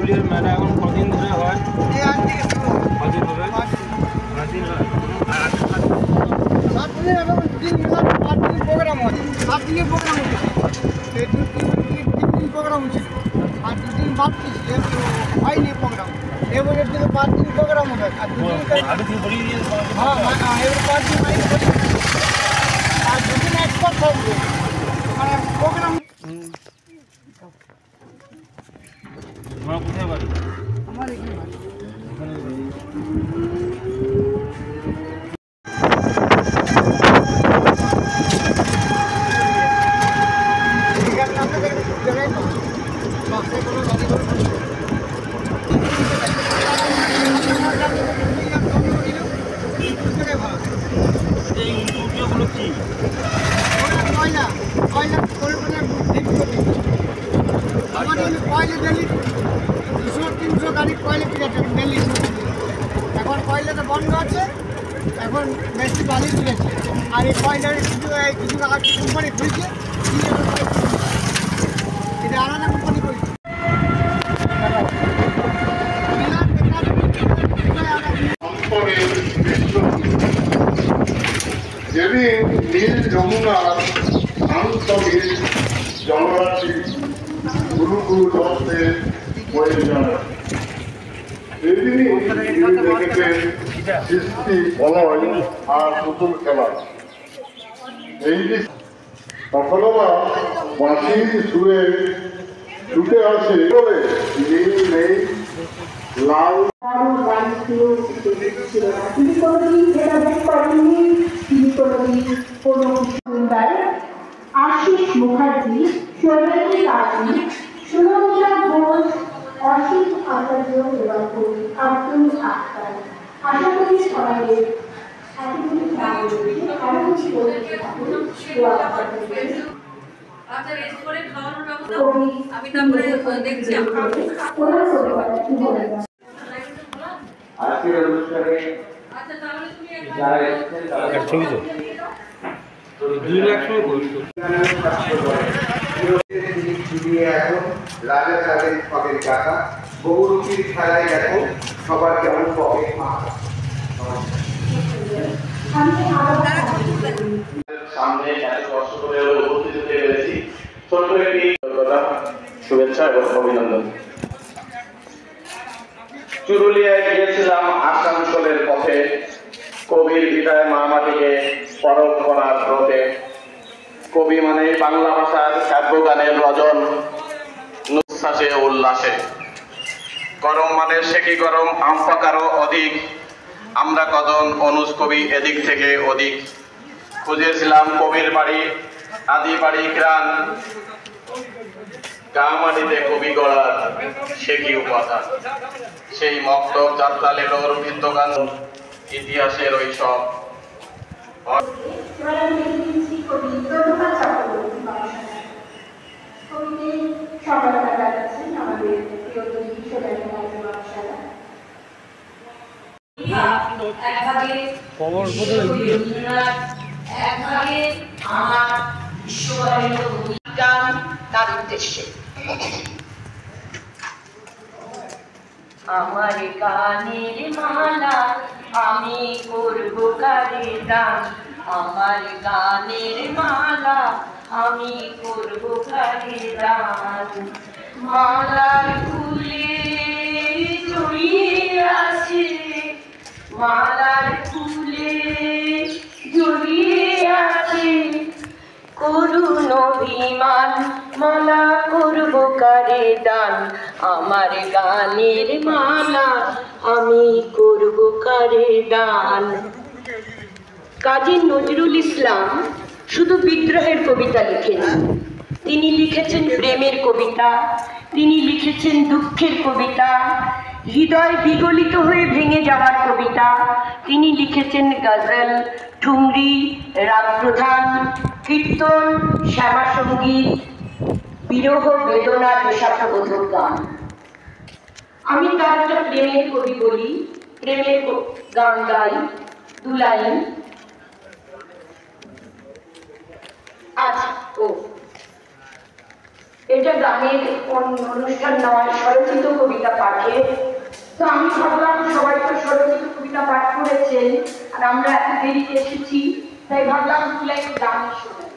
পুরুলিয়ার মেলা এখন কদিন ধরে হয়? কদিন হবে? 5 দিন হয়। আর 7 দিনের এবং দিন মেলা 5 দিন প্রোগ্রাম হয়। 7 দিনের প্রোগ্রাম হচ্ছে। এই 3 দিন প্রোগ্রাম হচ্ছে। আর 2 দিন বাদ দিয়েছে হয়নি প্রোগ্রাম। এবারে দিনে 5 দিন প্রোগ্রাম হবে। আর 2 দিন আগে থেকে বলিয়ে দিয়ে হ্যাঁ এবারে 5 দিন মাইক করে আর 2 দিন এক্সপার্ট থাকবে। মানে প্রোগ্রাম তোমার কোথায় বাড়ি? আমার এখানে বাড়ি। ওখানে বাড়ি। এই সূর্যগুলো কি? কয়লা ডেলি 200-300 গাড়ি কয়লা ঠিক আছে ডেলি। এখন কয়লাটা বন্ধ আছে, এখন বেশি বালি তুলেছে। আর এই কয়লার কিছু আগে কোম্পানি খুলছে, এটা আলাদা কোম্পানি করছে। যেদিন নীল যমুনা শান্ত নীল জলরাশি গুরু গুরু দশে বয়ে যায়, সেদিনই তিনি দেখেছেন সৃষ্টি বলয় আর পুতুল খেলা। এই যে সফলতা বাঁশির সুরে ছুটে আসে বলে নীল নেই লাল তিনি কোনোদিন ভেদাভেদ করেননি, তিনি কোনোদিন কোনো আশিস মুখার্জি, সৌমিত্রী কাজী, সুনন্দা ঘোষ, অসিত আচার্য এবং কবি আব্দুল আখতার। আশা করি সবাই এতগুলি নাম রয়েছে, আরো কিছু বলতে থাকুন। আমি তারপরে দেখছি আজকের অনুষ্ঠানে যারা এসেছেন তারা ছবি তো 2 লাখ সময় করতো। এখন রাজা তাদের পকের কাকা বহুরূপীর খেলায় দেখো সবার কেমন পকেট মাথা। সামনে এত কষ্ট করে উপস্থিত হতে পেরেছি, ছোট্ট একটি শুভেচ্ছা এবং অভিনন্দন। চুরুলিয়ায় গিয়েছিলাম আসানসোলের পথে, কবির ভিটায় মা মাটিকে পরখ করার ব্রতে। কবি মানে বাংলা ভাষার কাব্যগানের রজন, নুচ্ছ্বাসে উল্লাসে। গরম মানে সে কি গরম, আমফাকারও অধিক। আমরা কজন অনুজ কবি এদিক থেকে ওদিক। খুঁজেছিলাম কবির বাড়ি, আদি বাড়ি গ্রাম। গামাটিতে কবি গড়ার সে কি উপাদান। সেই মক্তব যাত্রা লেলোর বিদ্যগান ইতিহাসের ওই সব। তার উদ্দেশ্যে আমার গানের মালা আমি করব কারে দান। আমার গানের মালা আমি করব কারে দান। মালার ফুলে জড়িয়ে আছে, মালার ফুলে জড়িয়ে আছে করুণ অভিমান। মালা করব কারে দান। আমার গানের মালা আমি করব কারে দান। কাজী নজরুল ইসলাম শুধু বিদ্রোহের কবিতা লিখেছেন, তিনি লিখেছেন প্রেমের কবিতা, তিনি লিখেছেন দুঃখের কবিতা, হৃদয় বিগলিত হয়ে ভেঙে যাওয়ার কবিতা। তিনি লিখেছেন গজল, ঠুংরি, রাগ প্রধান, কীর্তন, শ্যামা সঙ্গীত, বিরহ বেদনা দেশাত্মবোধক গান। আমি তার একটা প্রেমের কবি বলি, প্রেমের গান গাই 2 লাইন। আজ ও এটা গানের অনুষ্ঠান নয়, স্বরচিত কবিতা পাঠে। তো আমি ভাবলাম সবাই তো স্বরচিত কবিতা পাঠ করেছেন আর আমরা এত দেরিতে এসেছি, তাই ভাবলাম দু লাইন গান শোনাই।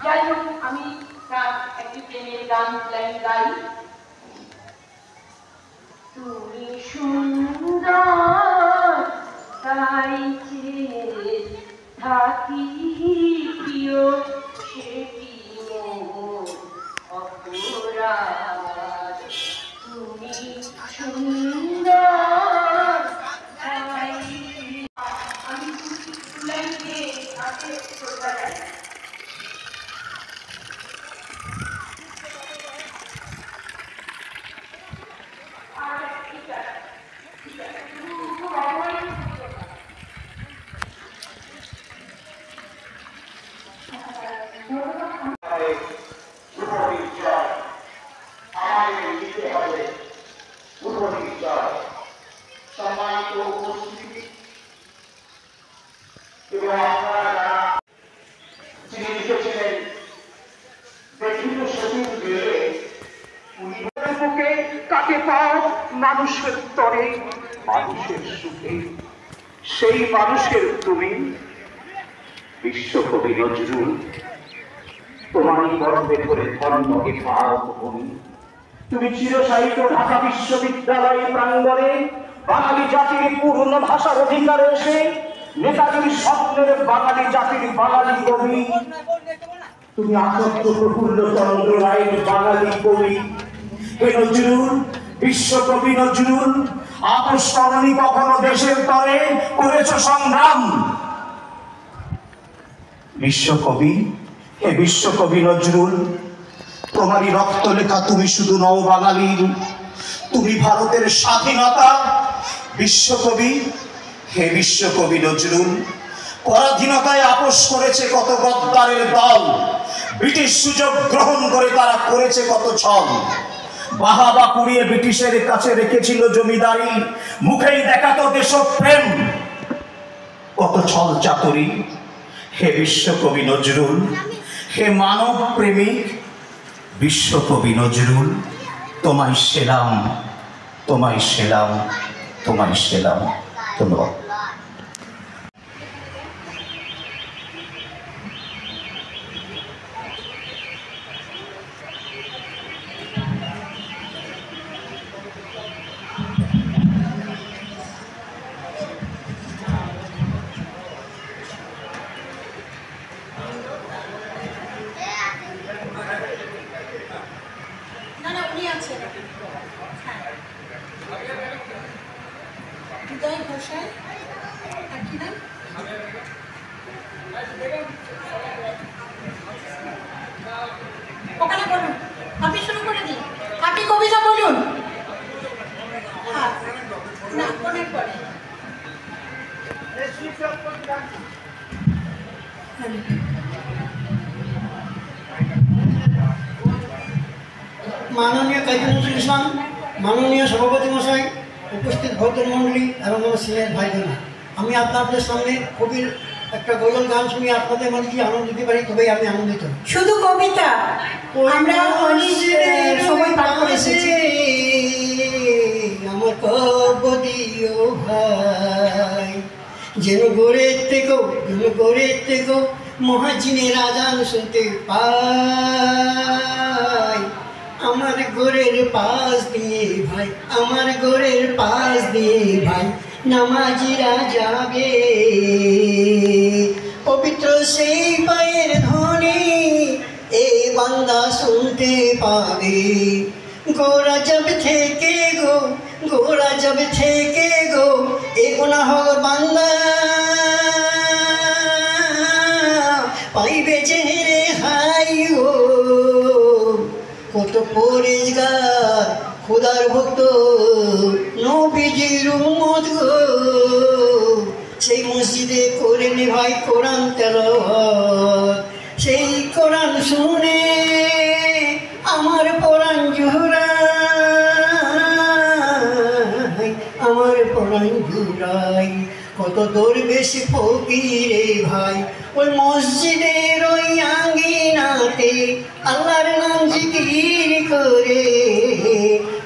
যাই হোক, আমি একটি প্রেমের গান লাইন গাই। তুমি সুন্দর তাই চেয়ে থাকি প্রিয়, সে কি মোর অপরাধ। তুমি সুন্দর তাই আমি লাইনে আগে শ্রোতা গাই। কাকে পাও মানুষের তরে, মানুষের সুখে, সেই মানুষের তুমি বিশ্বকবি নজরুল। তোমারই গর্বে করে ধর্মকে পাও তুমি। তুমি চিরসাহিত্য ঢাকা বিশ্ববিদ্যালয় প্রাঙ্গণে বাঙালি জাতির পূর্ণ ভাষার অধিকারে এসে নেতাজির স্বপ্নের বাঙালি জাতির বাঙালি কবি। তুমি আসক্ত প্রফুল্ল চন্দ্র রায়ের বাঙালি কবি। হে নজরুল, বিশ্বকবি নজরুল, আপোষ করনি কখনো দেশের তরে, করেছ সংগ্রাম। বিশ্বকবি, হে বিশ্বকবি নজরুল, তোমারই রক্ত লেখা তুমি শুধু নও বাঙালির, তুমি ভারতের স্বাধীনতা। বিশ্বকবি, হে বিশ্বকবি নজরুল, পরাধীনতায় আপোষ করেছে কত গদ্দারের দল, ব্রিটিশ সুযোগ গ্রহণ করে তারা করেছে কত ছল। বাহাবা কুড়িয়ে ব্রিটিশের কাছে রেখেছিল জমিদারি, মুখেই দেখাতো দেশপ্রেম, কত ছল চাতুরি। হে বিশ্বকবি নজরুল, হে মানব প্রেমিক বিশ্বকবি নজরুল, তোমায় সেলাম, তোমায় সেলাম, তোমায় সেলাম। ধন্যবাদ। ওখানে বলুন, আপনি শুরু করে দিন, আপনি কবিতা বলুন। না, অনেক পরে। মাননীয় কাজী নজরুল ইসলাম, মাননীয় সভাপতি মশাই, উপস্থিত ভদ্রমণ্ডলী এবং আমার সিনিয়র ভাই বোনেরা, আমি আপনাদের সামনে কবির একটা গজল গান শুনিয়ে আপনাদের মধ্যে কি আনন্দ দিতে পারি তবেই আমি আনন্দিত। শুধু কবিতা আমরা অনেক সময় পাঠ করে এসেছি। আমার কব দিও ভাই, যেন গড়ের থেকেও মহাজিনের আজান শুনতে পাই। আমার ঘরের পাশ দিয়ে ভাই, আমার ঘরের পাশ দিয়ে ভাই নামাজিরা যাবে, পবিত্র সেই পায়ের ধ্বনি এই বান্দা শুনতে পাবে। গোরা জব থেকে গো এ গুনাহর বান্দা পাইবে যে রে হাই গো। কত পরেশগার খোদার ভক্ত নবীজির উম্মত গো, সেই মসজিদে করে নে ভাই কোরআন তেলাওয়াত, সেই কোরআন শুনে আমার পরাণ জুড়াই, আমার পরাণ জুড়াই। কত দরবেশ ফকিরে ভাই ওই মসজিদের ওই আঙ্গিনাতে আল্লাহর নাম জিকির করে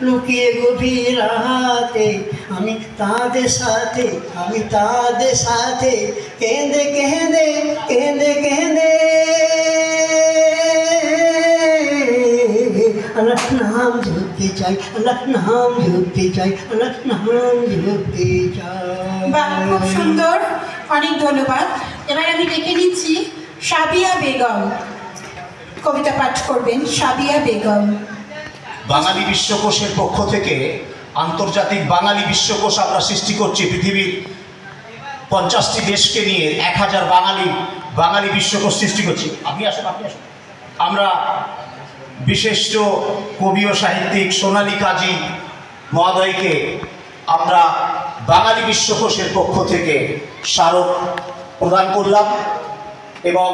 লুকিয়ে গভীর রাতে আমি তাদের সাথে কেঁদে কেঁদে আল্লাহ নাম জপতে চাই, আল্লাহ নাম জপতে চাই। বাহ, খুব সুন্দর, অনেক ধন্যবাদ। এবার আমি ডেকে নিচ্ছি সাবিয়া বেগম, কবিতা পাঠ করবেন সাবিয়া বেগম। বাঙালি বিশ্বকোষের পক্ষ থেকে আন্তর্জাতিক বাঙালি বিশ্বকোষ আমরা সৃষ্টি করছি। পৃথিবীর 50টি দেশকে নিয়ে 1000 বাঙালি বিশ্বকোষ সৃষ্টি করছি। আপনি আসুন। আমরা বিশিষ্ট কবি ও সাহিত্যিক সোনালী কাজী মহোদয়কে আমরা বাঙালি বিশ্বকোষের পক্ষ থেকে স্মারক প্রদান করলাম এবং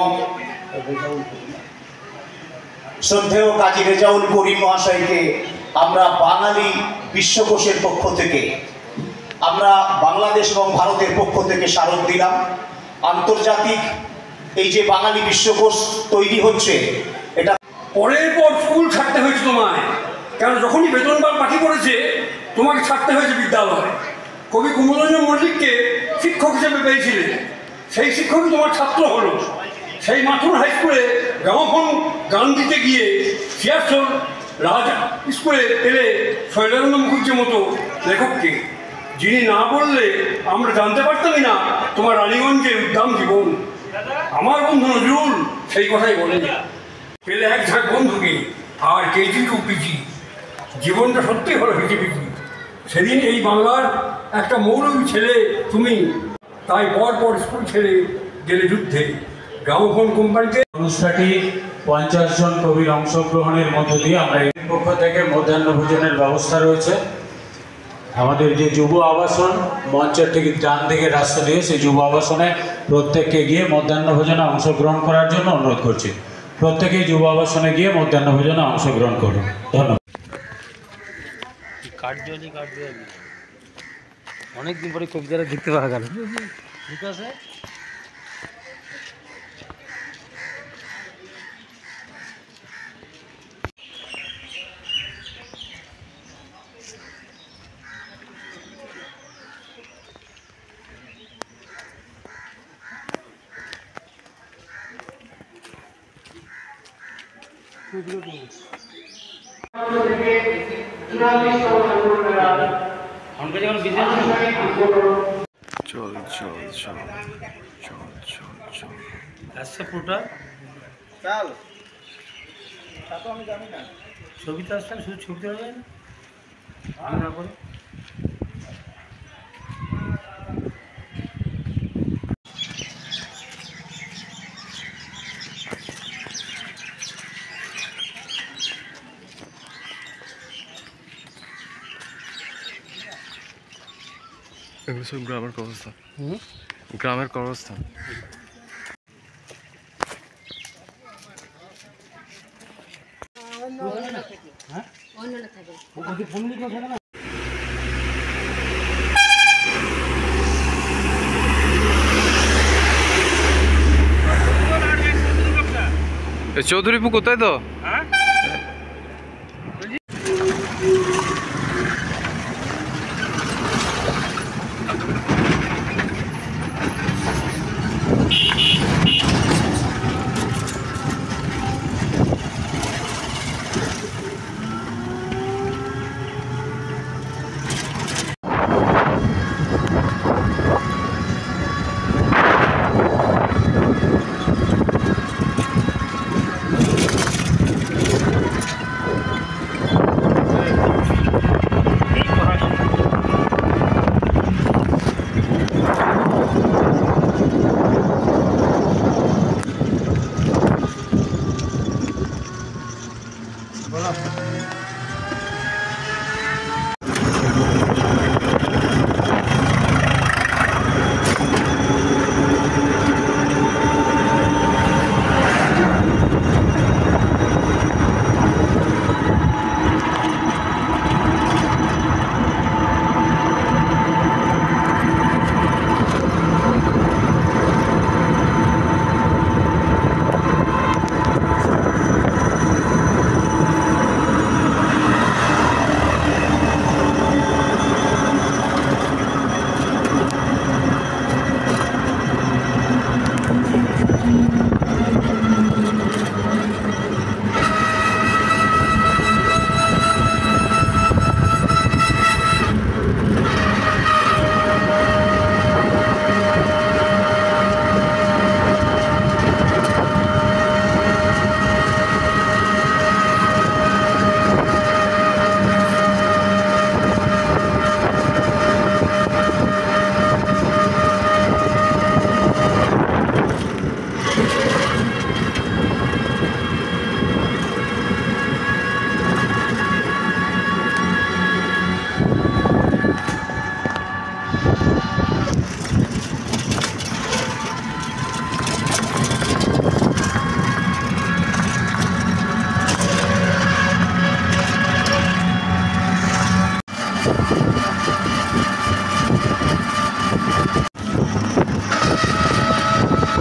শ্রদ্ধেয় কাজী রেজাউল করিম মহাশয়কে আমরা বাঙালি বিশ্বকোষের পক্ষ থেকে আমরা বাংলাদেশ এবং ভারতের পক্ষ থেকে স্মারক দিলাম। আন্তর্জাতিক এই যে বাঙালি বিশ্বকোষ তৈরি হচ্ছে, এটা পরের পর স্কুল ছাড়তে হয়েছে তোমায়, কারণ যখনই বেতনবার পাঠিয়ে পড়েছে তোমাকে ছাড়তে হয়েছে বিদ্যালয়। কবি কুমুদরঞ্জন মল্লিককে শিক্ষক হিসেবে পেয়েছিলে, সেই শিক্ষকই তোমার ছাত্র হলো। সেই মাথুর হাই স্কুলে গ্রামোফোন গান দিতে গিয়ে সিয়ারসোল রাজ স্কুলে পেলে শৈলেন্দ্র মুখুজ্জের মতো লেখককে, যিনি না বললে আমরা জানতে পারতামই না তোমার রানীগঞ্জের উদ্দাম জীবন। আমার বন্ধু নজরুল সেই কথাই বলে, পেলে এক ঝাঁক বন্ধুকে আর কেজি টু পিজি, জীবনটা সত্যি হলো হিচিপিচি। সেদিন এই বাংলার একটা মৌলবী ছেলে তুমি, তাই পর স্কুল ছেড়ে গেলে যুদ্ধে। গ্রামোফোন কোম্পানিতে অনুষ্ঠানটি 50 জন কবির অংশগ্রহণের মধ্য দিয়ে আমরা এর পক্ষ থেকে মধ্যাহ্ন ভোজনের ব্যবস্থা রয়েছে। আমাদের যে যুব আবাসন মঞ্চের ঠিক ডান দিকে রাস্তা দিয়ে, সেই যুব আবাসনে প্রত্যেককে গিয়ে মধ্যাহ্ন ভোজনে অংশগ্রহণ করার জন্য অনুরোধ করছি। প্রত্যেকেই যুব আবাসনে গিয়ে মধ্যাহ্ন ভোজনে অংশগ্রহণ করুন। ধন্যবাদ। অনেকদিন পরে কবিতাটা দেখতে পাওয়া গেল। ঠিক আছে, আসছে পুরোটা চাল তা তো আমি জানি না। ছবিতে আসছেন, শুধু ছবিতে হবে না করে। এগুলো সব গ্রামের কবরস্থান। গ্রামের কবরস্থান। চৌধুরীপুর কোথায় তো?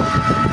করুন।